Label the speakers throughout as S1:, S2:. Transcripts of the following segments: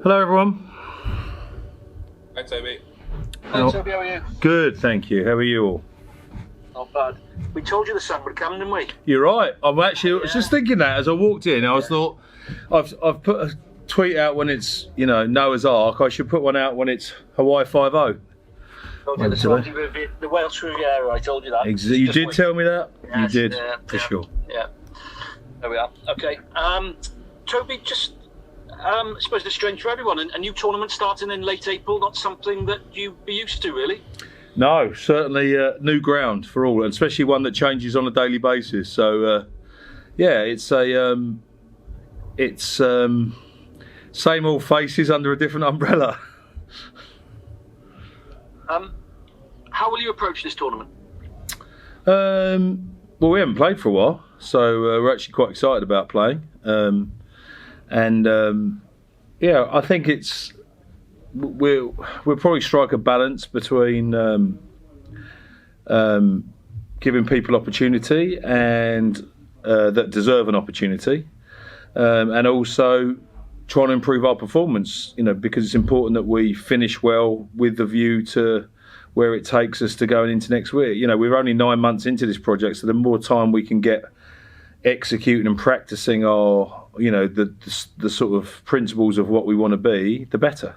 S1: Hello everyone.
S2: Hi Toby.
S3: Hi Toby, how are you?
S1: Good, thank you. How are you all?
S3: Not bad. We told you the sun would come, didn't we?
S1: You're right. I was just thinking that as I walked in. I thought, I've put a tweet out when it's Noah's Ark. I should put one out when it's Hawaii 5-0.
S3: Told you the Welsh Riviera. I told you that.
S1: You did tell me that.
S3: Yes,
S1: you did for sure.
S3: Yeah. There we are. Okay. Toby, just I suppose it's strange for everyone. A new tournament starting in late April. Not something that you'd be used to, really.
S1: No, certainly new ground for all, and especially one that changes on a daily basis. So, it's same old faces under a different umbrella.
S3: How will you approach this tournament?
S1: Well, we haven't played for a while, so we're actually quite excited about playing. I think we'll probably strike a balance between giving people opportunity and that deserve an opportunity, and also trying to improve our performance. Because it's important that we finish well with the view to where it takes us to going into next week. We're only 9 months into this project, so the more time we can get executing and practicing our, the sort of principles of what we want to be, the better.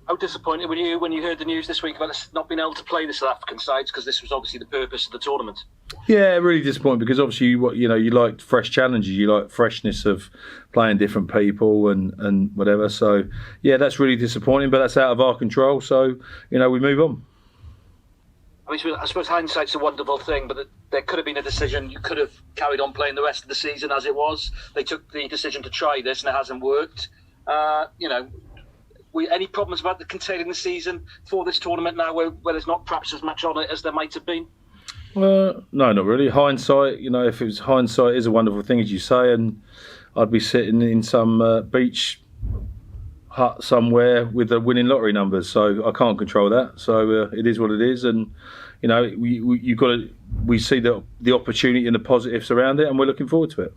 S3: How disappointed were you when you heard the news this week about us not being able to play the South African sides, because this was obviously the purpose of the tournament? Yeah,
S1: really disappointed, because obviously you like fresh challenges, you like freshness of playing different people and whatever. So yeah, that's really disappointing, but that's out of our control. So we move on.
S3: I suppose hindsight's a wonderful thing, but there could have been a decision. You could have carried on playing the rest of the season as it was. They took the decision to try this, and it hasn't worked. Any problems about the containing the season for this tournament now, where there's not perhaps as much on it as there might have been?
S1: No, not really. Hindsight, if it was hindsight, is a wonderful thing, as you say, and I'd be sitting in some beach hut somewhere with the winning lottery numbers. So I can't control that. So it is what it is, and we see the opportunity and the positives around it, and we're looking forward to it.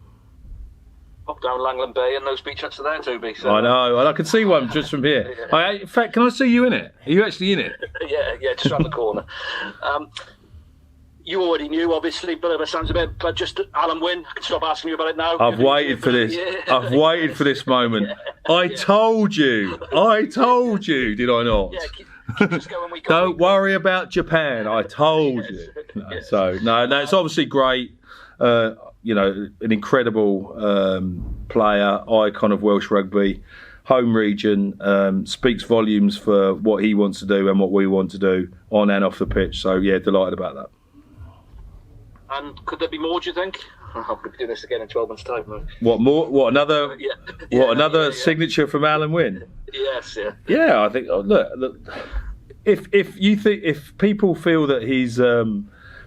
S3: Pop down Langland Bay and those beach huts are there, Toby. So.
S1: I know, and I can see one just from here. Yeah. In fact, can I see you in it? Are you actually in it?
S3: yeah, just around the corner. You already knew, obviously, but it sounds a bit. But just Alan Wynne, I can stop asking you about it now.
S1: I've waited for this. Yeah. I've waited for this moment. Yeah. I told you. Did I not? Yeah,
S3: keep us going week
S1: Don't
S3: week.
S1: Worry about Japan. I told you. No, yes. So no, it's obviously great. An incredible player, icon of Welsh rugby, home region, speaks volumes for what he wants to do and what we want to do on and off the pitch. So yeah, delighted about that.
S3: And could there be more, do you think? I'll be doing this again in 12 months' time. Right?
S1: What more? What another? Another signature from Alan Wynne?
S3: Yes, yeah.
S1: Yeah, I think. Look, if people feel that his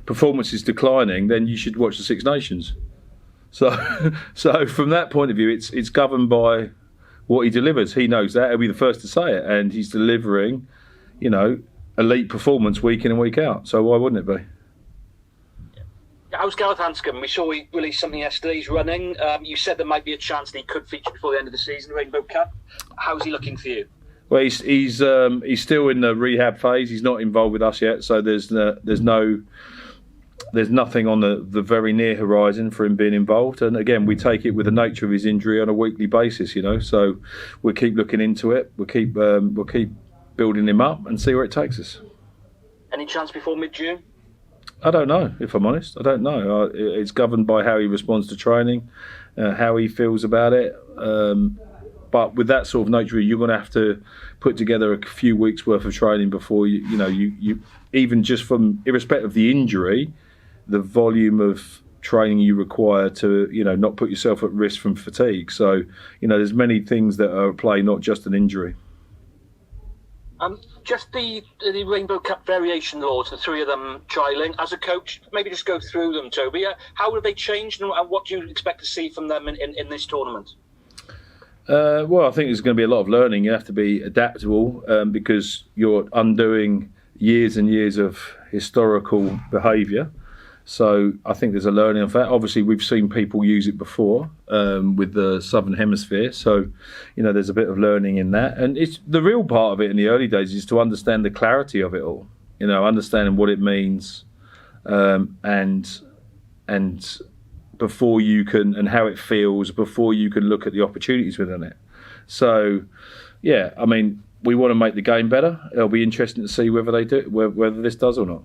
S1: performance is declining, then you should watch the Six Nations. So from that point of view, it's governed by what he delivers. He knows that. He'll be the first to say it, and he's delivering, elite performance week in and week out. So why wouldn't it be?
S3: How's Gareth Hanscom? We saw he released something yesterday. He's running. You said there might be a chance that he could feature before the end of the season, Rainbow Cup. How's he looking for you?
S1: Well, he's still in the rehab phase. He's not involved with us yet, so there's nothing on the very near horizon for him being involved. And again, we take it with the nature of his injury on a weekly basis, So we'll keep looking into it. We'll keep building him up and see where it takes us.
S3: Any chance before mid-June?
S1: I don't know, if I'm honest. I don't know. It's governed by how he responds to training, how he feels about it. But with that sort of nature, you're going to have to put together a few weeks' worth of training before you even just from irrespective of the injury, the volume of training you require to not put yourself at risk from fatigue. So there's many things that are at play, not just an injury.
S3: Just the Rainbow Cup variation laws, the three of them trialling. As a coach, maybe just go through them, Toby. How have they changed, and what do you expect to see from them in this tournament?
S1: Well, I think there's going to be a lot of learning. You have to be adaptable because you're undoing years and years of historical behaviour. So I think there's a learning of that. Obviously, we've seen people use it before with the Southern Hemisphere. So, there's a bit of learning in that. And it's the real part of it in the early days is to understand the clarity of it all. Understanding what it means, and before you can, and how it feels before you can look at the opportunities within it. So, yeah, I mean, we want to make the game better. It'll be interesting to see whether they do, whether this does or not.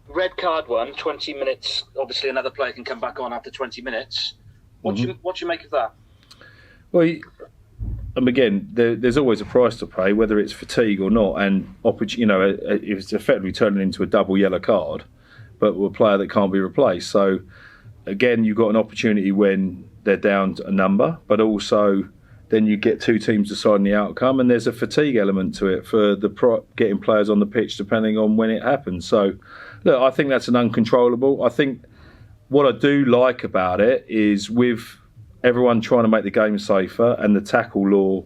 S3: Red card one, 20 minutes. Obviously, another player can come back on after 20 minutes. What do you make of that?
S1: Well, and again, there's always a price to pay, whether it's fatigue or not. And it's effectively turning into a double yellow card, but with a player that can't be replaced. So again, you've got an opportunity when they're down to a number, but also then you get two teams deciding the outcome, and there's a fatigue element to it for getting players on the pitch depending on when it happens. So, look, I think that's an uncontrollable. I think what I do like about it is with everyone trying to make the game safer and the tackle law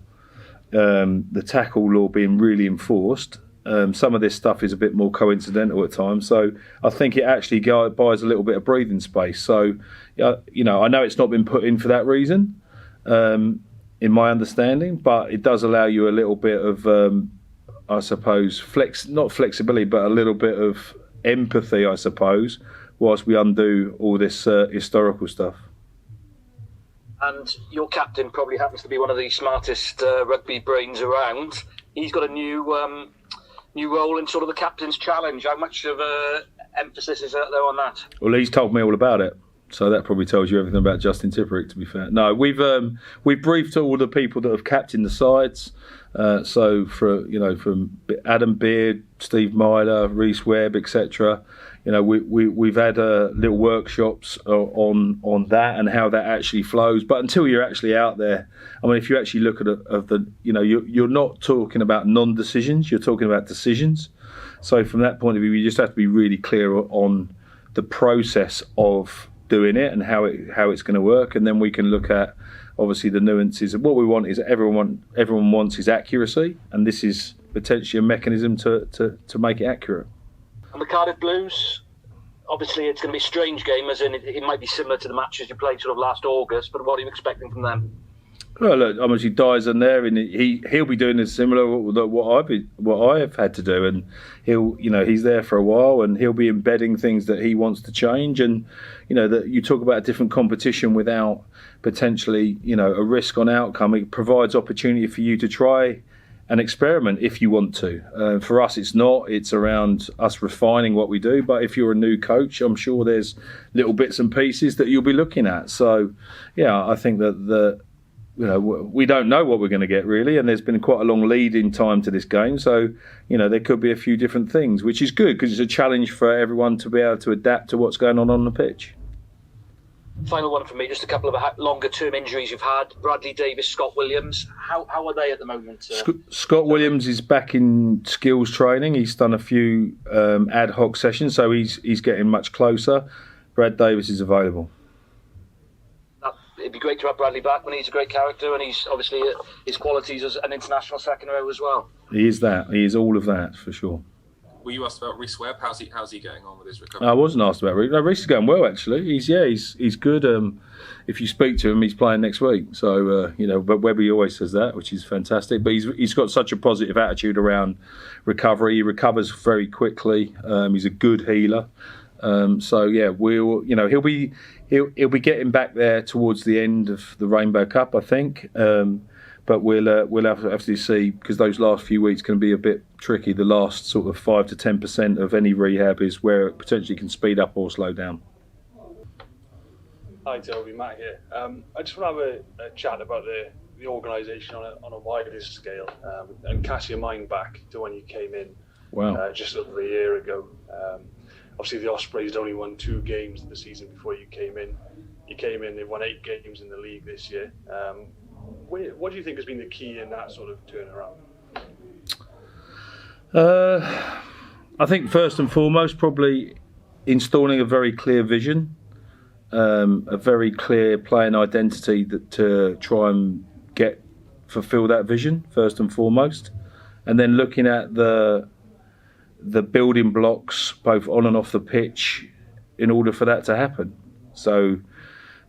S1: being really enforced. Some of this stuff is a bit more coincidental at times, so I think it actually buys a little bit of breathing space. So, I know it's not been put in for that reason. In my understanding, but it does allow you a little bit of, I suppose, not flexibility, but a little bit of empathy, I suppose, whilst we undo all this historical stuff.
S3: And your captain probably happens to be one of the smartest rugby brains around. He's got a new role in sort of the captain's challenge. How much of emphasis is there on that?
S1: Well, he's told me all about it. So that probably tells you everything about Justin Tipperick, to be fair. No, we've briefed all the people that have captained the sides. So from Adam Beard, Steve Myler, Reece Webb, etc. We've had little workshops on that and how that actually flows. But until you're actually out there, I mean, if you actually look at you're not talking about non-decisions, you're talking about decisions. So from that point of view, you just have to be really clear on the process of doing it and how it's going to work, and then we can look at obviously the nuances. What we want is everyone wants is accuracy, and this is potentially a mechanism to make it accurate.
S3: And the Cardiff Blues, obviously it's going to be a strange game, as in it might be similar to the matches you played sort of last August, but what are you expecting from them?
S1: Well, look, obviously Dyer's in there, and he'll be doing this similar what I have had to do, and he's there for a while, and he'll be embedding things that he wants to change, and that you talk about a different competition without potentially a risk on outcome. It provides opportunity for you to try and experiment if you want to. For us, it's not. It's around us refining what we do. But if you're a new coach, I'm sure there's little bits and pieces that you'll be looking at. So, yeah, I think that we don't know what we're going to get really, and there's been quite a long lead-in time to this game. So, there could be a few different things, which is good because it's a challenge for everyone to be able to adapt to what's going on the pitch.
S3: Final one for me, just a couple of longer-term injuries you've had. Bradley Davis, Scott Williams. How are they at the moment?
S1: Scott Williams is back in skills training. He's done a few ad hoc sessions, so he's getting much closer. Brad Davis is available.
S3: It'd be great to have Bradley back when he's a great character, and he's obviously his qualities as an international second row as well.
S1: He is that. He is all of that for sure.
S2: Were you asked about Reece Webb? How's he going on with his recovery?
S1: I wasn't asked about Reece. No, Reece is going well actually. He's good. If you speak to him, he's playing next week. So but Webby always says that, which is fantastic. But he's got such a positive attitude around recovery. He recovers very quickly. He's a good healer. So yeah, he'll be getting back there towards the end of the Rainbow Cup, I think. But we'll have to see, because those last few weeks can be a bit tricky. The last sort of 5 to 10% of any rehab is where it potentially can speed up or slow down.
S4: Hi Toby, Matt here. I just want to have a chat about the organisation on a wider scale, and cast your mind back to when you came in.
S1: Wow.
S4: Just over a year ago. Obviously the Ospreys had only won 2 games the season before you came in. They've won 8 games in the league this year. What do you think has been the key in that sort of turnaround?
S1: I think first and foremost, probably installing a very clear vision, a very clear playing identity to try and fulfil that vision first and foremost, and then looking at the building blocks both on and off the pitch in order for that to happen. So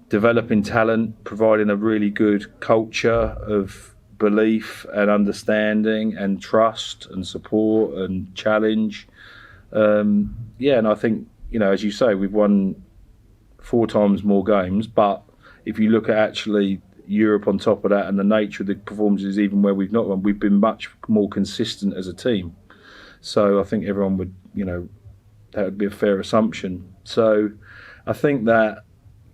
S1: developing talent, providing a really good culture of belief and understanding and trust and support and challenge. And I think, as you say, we've won 4 times more games, but if you look at actually Europe on top of that and the nature of the performances, even where we've not won, we've been much more consistent as a team. So I think everyone would, that would be a fair assumption. So I think that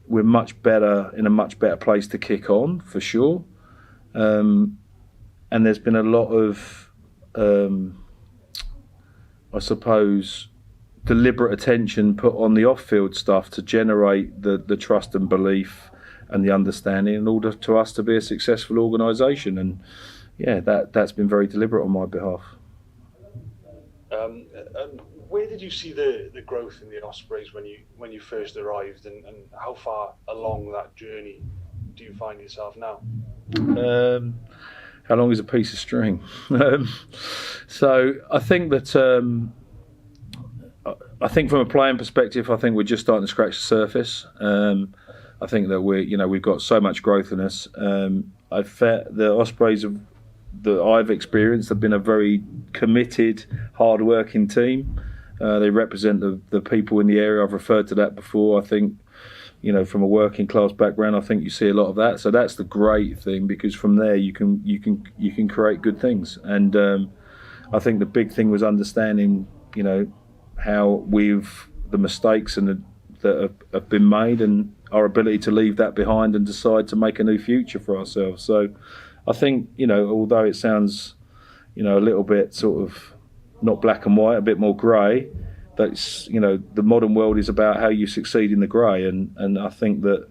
S1: we're in a much better place to kick on, for sure. And there's been a lot of, I suppose, deliberate attention put on the off-field stuff to generate the trust and belief and the understanding in order to us to be a successful organisation. And that's been very deliberate on my behalf.
S4: And where did you see the growth in the Ospreys when you first arrived, and how far along that journey do you find yourself now?
S1: How long is a piece of string? So I think that from a playing perspective, I think we're just starting to scratch the surface. I think that we've got so much growth in us. The Ospreys that I've experienced have been a very committed, hard-working team. They represent the people in the area. I've referred to that before. I think, from a working class background, I think you see a lot of that. So that's the great thing, because from there you can create good things. And I think the big thing was understanding, how the mistakes that have been made, and our ability to leave that behind and decide to make a new future for ourselves. So I think, although it sounds, a little bit sort of not black and white, a bit more grey, that's, the modern world is about how you succeed in the grey. And I think that,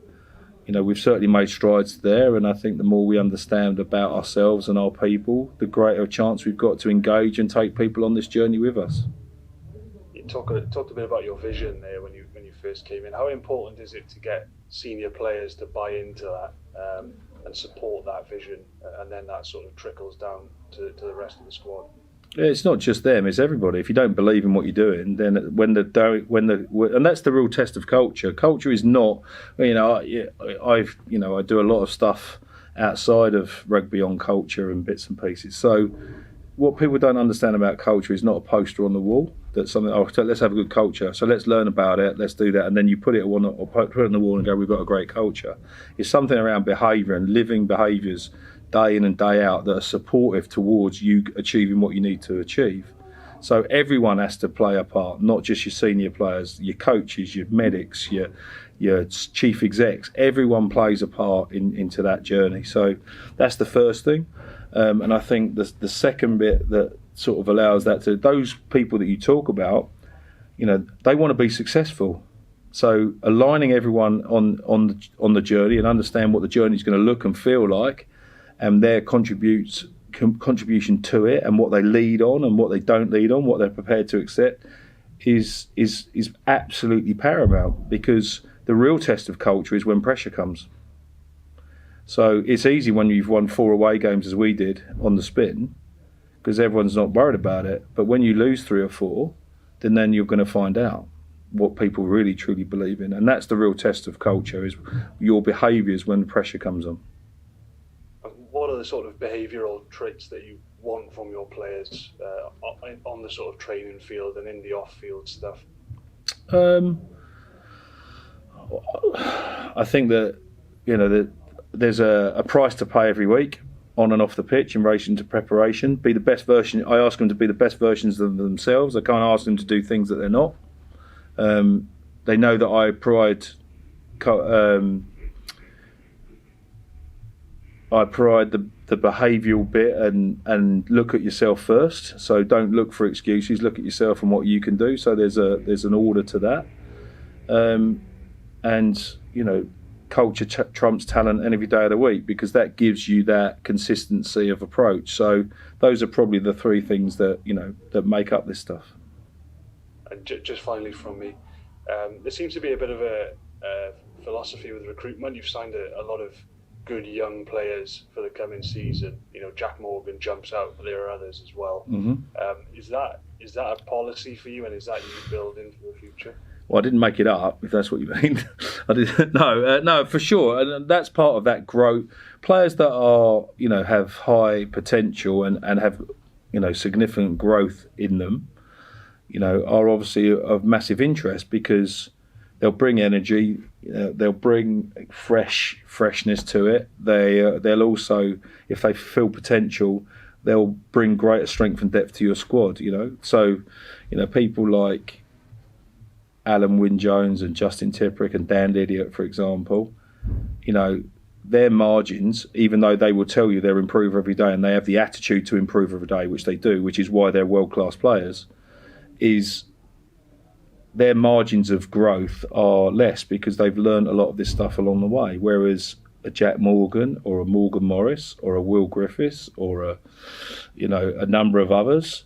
S1: we've certainly made strides there. And I think the more we understand about ourselves and our people, the greater chance we've got to engage and take people on this journey with us.
S4: You talked a bit about your vision there when you first came in. How important is it to get senior players to buy into that and support that vision, and then that sort of trickles down to the rest of the squad?
S1: It's not just them; it's everybody. If you don't believe in what you're doing, then and that's the real test of culture. Culture is not, I do a lot of stuff outside of rugby on culture and bits and pieces. So what people don't understand about culture is not a poster on the wall. That's something. Let's have a good culture. So let's learn about it. Let's do that, and then you put it on the wall and go, we've got a great culture. It's something around behaviour and living behaviours, day in and day out, that are supportive towards you achieving what you need to achieve. So everyone has to play a part, not just your senior players, your coaches, your medics, your chief execs. Everyone plays a part into that journey. So that's the first thing. And I think the second bit that sort of allows that to those people that you talk about, they want to be successful. So aligning everyone on the journey and understand what the journey is going to look and feel like, and their contribution to it, and what they lead on and what they don't lead on, what they're prepared to accept, is absolutely paramount, because the real test of culture is when pressure comes. So it's easy when you've won 4 away games, as we did, on the spin, because everyone's not worried about it. But when you lose 3 or 4, then you're going to find out what people really truly believe in, and that's the real test of culture, is your behaviours when the pressure comes on.
S4: What are the sort of behavioural traits that you want from your players on the sort of training field and in the off-field stuff?
S1: I think that there's a price to pay every week, on and off the pitch, in relation to preparation. Be the best version. I ask them to be the best versions of themselves. I can't ask them to do things that they're not. They know that I provide the behavioural bit and look at yourself first. So don't look for excuses. Look at yourself and what you can do. So there's an order to that. And culture trumps talent every day of the week, because that gives you that consistency of approach. So those are probably the 3 things that that make up this stuff.
S4: And just finally from me, there seems to be a bit of a philosophy with recruitment. You've signed a lot of good young players for the coming season. Jack Morgan jumps out, but there are others as well. Mm-hmm. Is that a policy for you, and is that you build into the future?
S1: Well, I didn't make it up, if that's what you mean. I did no, for sure, and that's part of that growth. Players that are, have high potential and have, significant growth in them, are obviously of massive interest because they'll bring energy, they'll bring freshness to it. They'll also, if they feel potential, they'll bring greater strength and depth to your squad. So, people like Alan Wynne-Jones and Justin Tipuric and Dan Idiot, for example, their margins, even though they will tell you they're improve every day and they have the attitude to improve every day, which they do, which is why they're world-class players, is their margins of growth are less because they've learned a lot of this stuff along the way. Whereas a Jack Morgan or a Morgan Morris or a Will Griffiths or a number of others,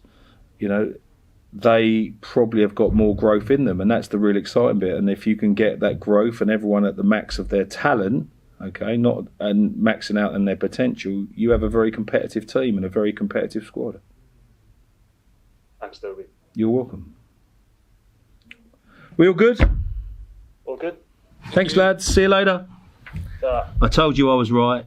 S1: they probably have got more growth in them, and that's the real exciting bit. And if you can get that growth and everyone at the max of their talent, not and maxing out on their potential, you have a very competitive team and a very competitive squad.
S4: Thanks, Toby.
S1: You're welcome. We all good?
S4: All good.
S1: Thanks, lads. See you later. I told you I was right.